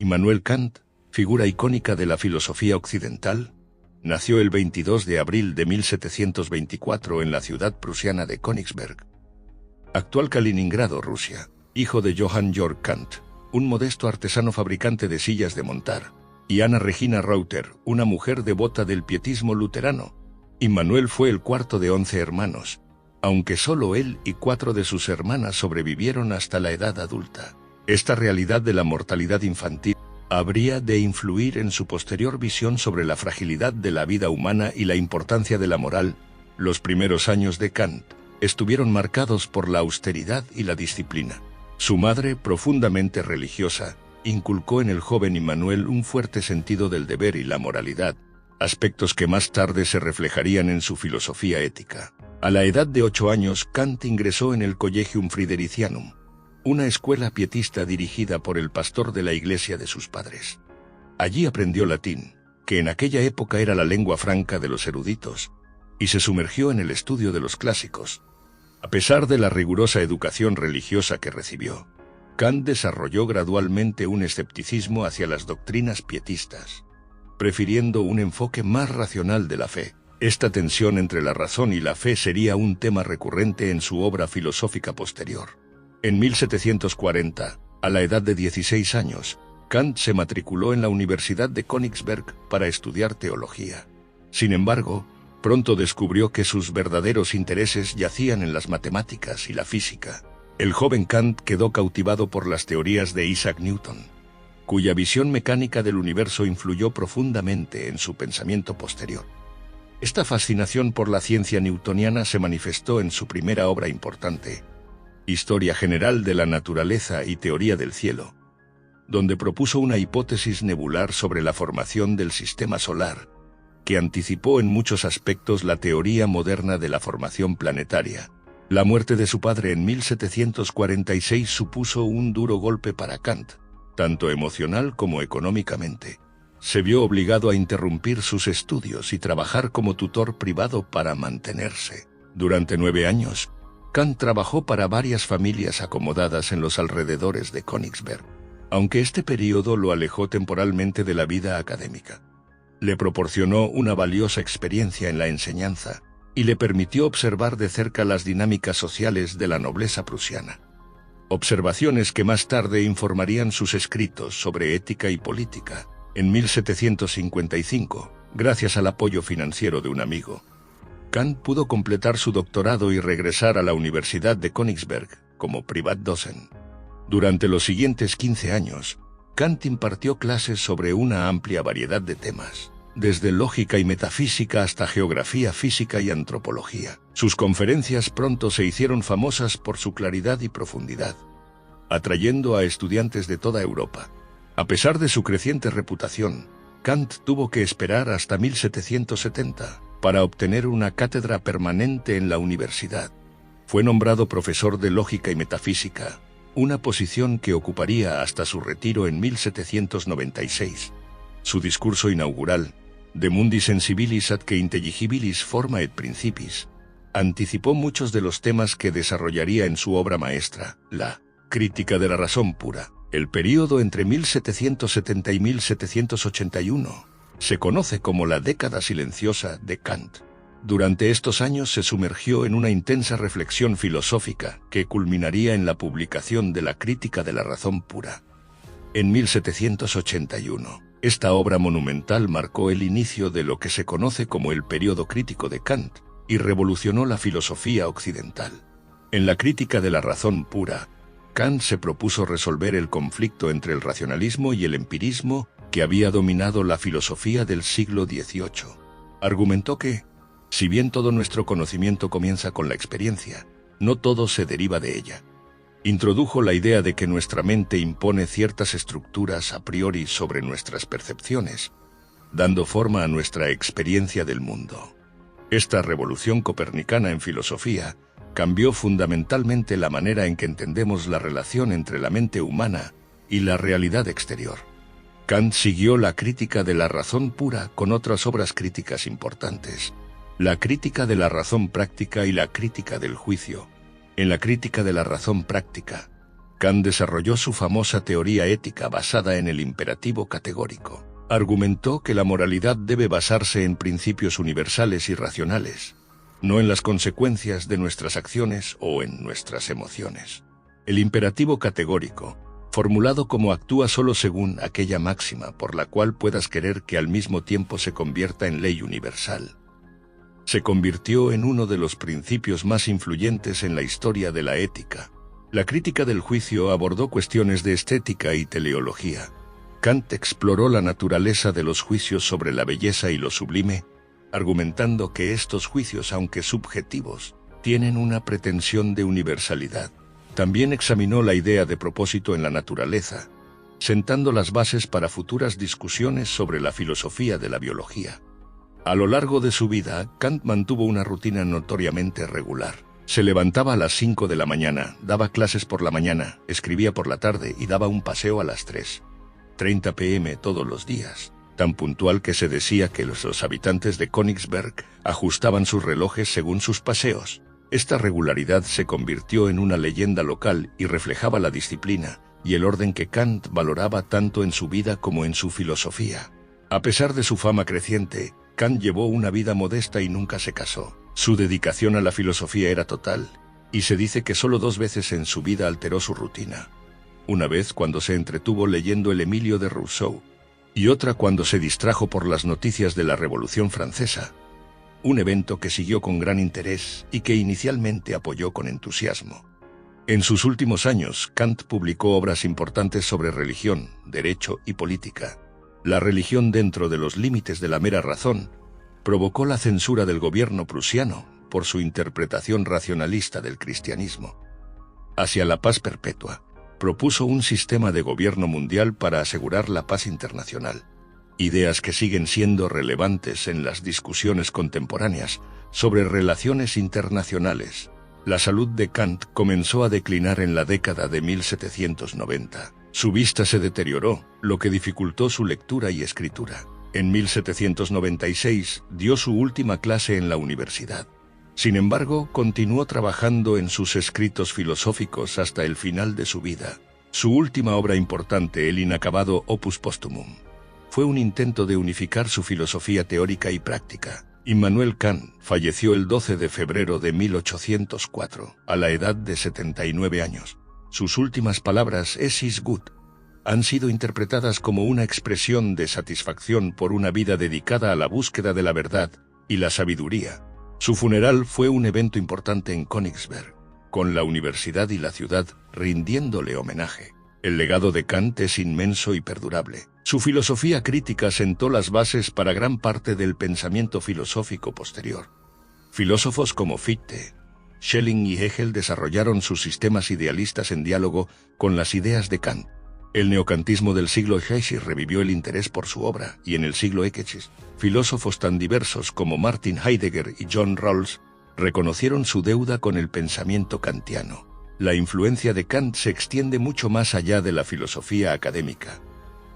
Immanuel Kant, figura icónica de la filosofía occidental, nació el 22 de abril de 1724 en la ciudad prusiana de Königsberg, actual Kaliningrado, Rusia, hijo de Johann Georg Kant, un modesto artesano fabricante de sillas de montar, y Ana Regina Reuter, una mujer devota del pietismo luterano. Immanuel fue el cuarto de 11 hermanos, aunque solo él y 4 de sus hermanas sobrevivieron hasta la edad adulta. Esta realidad de la mortalidad infantil habría de influir en su posterior visión sobre la fragilidad de la vida humana y la importancia de la moral. Los primeros años de Kant estuvieron marcados por la austeridad y la disciplina. Su madre, profundamente religiosa, inculcó en el joven Immanuel un fuerte sentido del deber y la moralidad, aspectos que más tarde se reflejarían en su filosofía ética. A la edad de 8 años, Kant ingresó en el Collegium Fridericianum, una escuela pietista dirigida por el pastor de la iglesia de sus padres. Allí aprendió latín, que en aquella época era la lengua franca de los eruditos, y se sumergió en el estudio de los clásicos. A pesar de la rigurosa educación religiosa que recibió, Kant desarrolló gradualmente un escepticismo hacia las doctrinas pietistas, prefiriendo un enfoque más racional de la fe. Esta tensión entre la razón y la fe sería un tema recurrente en su obra filosófica posterior. En 1740, a la edad de 16 años, Kant se matriculó en la Universidad de Königsberg para estudiar teología. Sin embargo, pronto descubrió que sus verdaderos intereses yacían en las matemáticas y la física. El joven Kant quedó cautivado por las teorías de Isaac Newton, cuya visión mecánica del universo influyó profundamente en su pensamiento posterior. Esta fascinación por la ciencia newtoniana se manifestó en su primera obra importante, Historia General de la Naturaleza y Teoría del Cielo, donde propuso una hipótesis nebular sobre la formación del sistema solar, que anticipó en muchos aspectos la teoría moderna de la formación planetaria. La muerte de su padre en 1746 supuso un duro golpe para Kant, tanto emocional como económicamente. Se vio obligado a interrumpir sus estudios y trabajar como tutor privado para mantenerse. Durante 9 años, Kant trabajó para varias familias acomodadas en los alrededores de Königsberg, aunque este período lo alejó temporalmente de la vida académica. Le proporcionó una valiosa experiencia en la enseñanza y le permitió observar de cerca las dinámicas sociales de la nobleza prusiana. Observaciones que más tarde informarían sus escritos sobre ética y política. En 1755, gracias al apoyo financiero de un amigo, Kant pudo completar su doctorado y regresar a la Universidad de Königsberg como Privatdozent. Durante los siguientes 15 años, Kant impartió clases sobre una amplia variedad de temas, desde lógica y metafísica hasta geografía física y antropología. Sus conferencias pronto se hicieron famosas por su claridad y profundidad, atrayendo a estudiantes de toda Europa. A pesar de su creciente reputación, Kant tuvo que esperar hasta 1770 para obtener una cátedra permanente en la universidad. Fue nombrado profesor de lógica y metafísica, una posición que ocuparía hasta su retiro en 1796. Su discurso inaugural, De mundi sensibilis ad que intelligibilis forma et principis, anticipó muchos de los temas que desarrollaría en su obra maestra, la Crítica de la razón pura. El período entre 1770 y 1781 se conoce como la década silenciosa de Kant. Durante estos años se sumergió en una intensa reflexión filosófica que culminaría en la publicación de la Crítica de la razón pura. En 1781, esta obra monumental marcó el inicio de lo que se conoce como el período crítico de Kant y revolucionó la filosofía occidental. En la Crítica de la razón pura, Kant se propuso resolver el conflicto entre el racionalismo y el empirismo que había dominado la filosofía del siglo XVIII. Argumentó que, si bien todo nuestro conocimiento comienza con la experiencia, no todo se deriva de ella. Introdujo la idea de que nuestra mente impone ciertas estructuras a priori sobre nuestras percepciones, dando forma a nuestra experiencia del mundo. Esta revolución copernicana en filosofía cambió fundamentalmente la manera en que entendemos la relación entre la mente humana y la realidad exterior. Kant siguió la Crítica de la razón pura con otras obras críticas importantes, la Crítica de la razón práctica y la Crítica del juicio. En la Crítica de la razón práctica, Kant desarrolló su famosa teoría ética basada en el imperativo categórico. Argumentó que la moralidad debe basarse en principios universales y racionales, no en las consecuencias de nuestras acciones o en nuestras emociones. El imperativo categórico, formulado como actúa solo según aquella máxima por la cual puedas querer que al mismo tiempo se convierta en ley universal, se convirtió en uno de los principios más influyentes en la historia de la ética. La crítica del juicio abordó cuestiones de estética y teleología. Kant exploró la naturaleza de los juicios sobre la belleza y lo sublime, argumentando que estos juicios, aunque subjetivos, tienen una pretensión de universalidad. También examinó la idea de propósito en la naturaleza, sentando las bases para futuras discusiones sobre la filosofía de la biología. A lo largo de su vida, Kant mantuvo una rutina notoriamente regular. Se levantaba a las 5 de la mañana, daba clases por la mañana, escribía por la tarde y daba un paseo a las 3:30 p.m. todos los días, tan puntual que se decía que los habitantes de Königsberg ajustaban sus relojes según sus paseos. Esta regularidad se convirtió en una leyenda local y reflejaba la disciplina y el orden que Kant valoraba tanto en su vida como en su filosofía. A pesar de su fama creciente, Kant llevó una vida modesta y nunca se casó. Su dedicación a la filosofía era total, y se dice que solo 2 veces en su vida alteró su rutina. Una vez cuando se entretuvo leyendo el Emilio de Rousseau, y otra cuando se distrajo por las noticias de la Revolución Francesa, un evento que siguió con gran interés y que inicialmente apoyó con entusiasmo. En sus últimos años, Kant publicó obras importantes sobre religión, derecho y política. La religión dentro de los límites de la mera razón provocó la censura del gobierno prusiano por su interpretación racionalista del cristianismo. Hacia la paz perpetua, propuso un sistema de gobierno mundial para asegurar la paz internacional. Ideas que siguen siendo relevantes en las discusiones contemporáneas sobre relaciones internacionales. La salud de Kant comenzó a declinar en la década de 1790. Su vista se deterioró, lo que dificultó su lectura y escritura. En 1796 dio su última clase en la universidad. Sin embargo, continuó trabajando en sus escritos filosóficos hasta el final de su vida. Su última obra importante, el inacabado Opus Posthumum, fue un intento de unificar su filosofía teórica y práctica. Immanuel Kant falleció el 12 de febrero de 1804, a la edad de 79 años. Sus últimas palabras, "Es is gut", han sido interpretadas como una expresión de satisfacción por una vida dedicada a la búsqueda de la verdad y la sabiduría. Su funeral fue un evento importante en Königsberg, con la universidad y la ciudad rindiéndole homenaje. El legado de Kant es inmenso y perdurable. Su filosofía crítica sentó las bases para gran parte del pensamiento filosófico posterior. Filósofos como Fichte, Schelling y Hegel desarrollaron sus sistemas idealistas en diálogo con las ideas de Kant. El neocantismo del siglo XVI revivió el interés por su obra, y en el siglo XX, filósofos tan diversos como Martin Heidegger y John Rawls reconocieron su deuda con el pensamiento kantiano. La influencia de Kant se extiende mucho más allá de la filosofía académica.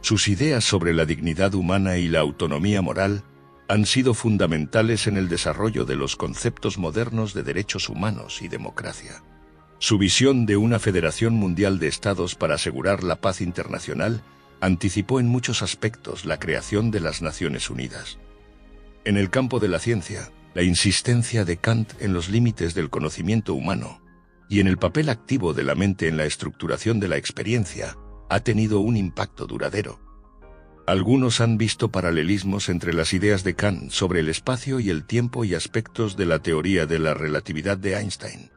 Sus ideas sobre la dignidad humana y la autonomía moral han sido fundamentales en el desarrollo de los conceptos modernos de derechos humanos y democracia. Su visión de una federación mundial de estados para asegurar la paz internacional anticipó en muchos aspectos la creación de las Naciones Unidas. En el campo de la ciencia, la insistencia de Kant en los límites del conocimiento humano y en el papel activo de la mente en la estructuración de la experiencia ha tenido un impacto duradero. Algunos han visto paralelismos entre las ideas de Kant sobre el espacio y el tiempo y aspectos de la teoría de la relatividad de Einstein.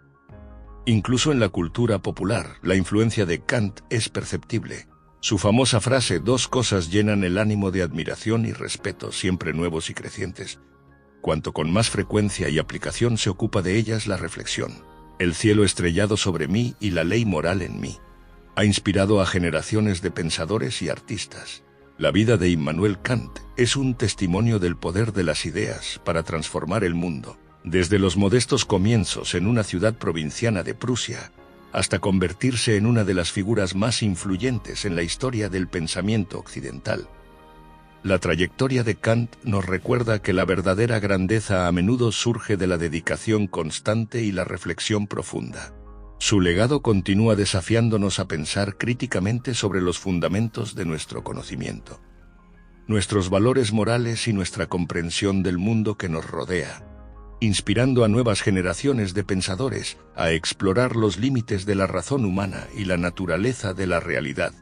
Incluso en la cultura popular, la influencia de Kant es perceptible. Su famosa frase, 2 cosas llenan el ánimo de admiración y respeto, siempre nuevos y crecientes. Cuanto con más frecuencia y aplicación se ocupa de ellas la reflexión. El cielo estrellado sobre mí y la ley moral en mí. Ha inspirado a generaciones de pensadores y artistas. La vida de Immanuel Kant es un testimonio del poder de las ideas para transformar el mundo. Desde los modestos comienzos en una ciudad provinciana de Prusia, hasta convertirse en una de las figuras más influyentes en la historia del pensamiento occidental. La trayectoria de Kant nos recuerda que la verdadera grandeza a menudo surge de la dedicación constante y la reflexión profunda. Su legado continúa desafiándonos a pensar críticamente sobre los fundamentos de nuestro conocimiento, nuestros valores morales y nuestra comprensión del mundo que nos rodea, inspirando a nuevas generaciones de pensadores a explorar los límites de la razón humana y la naturaleza de la realidad.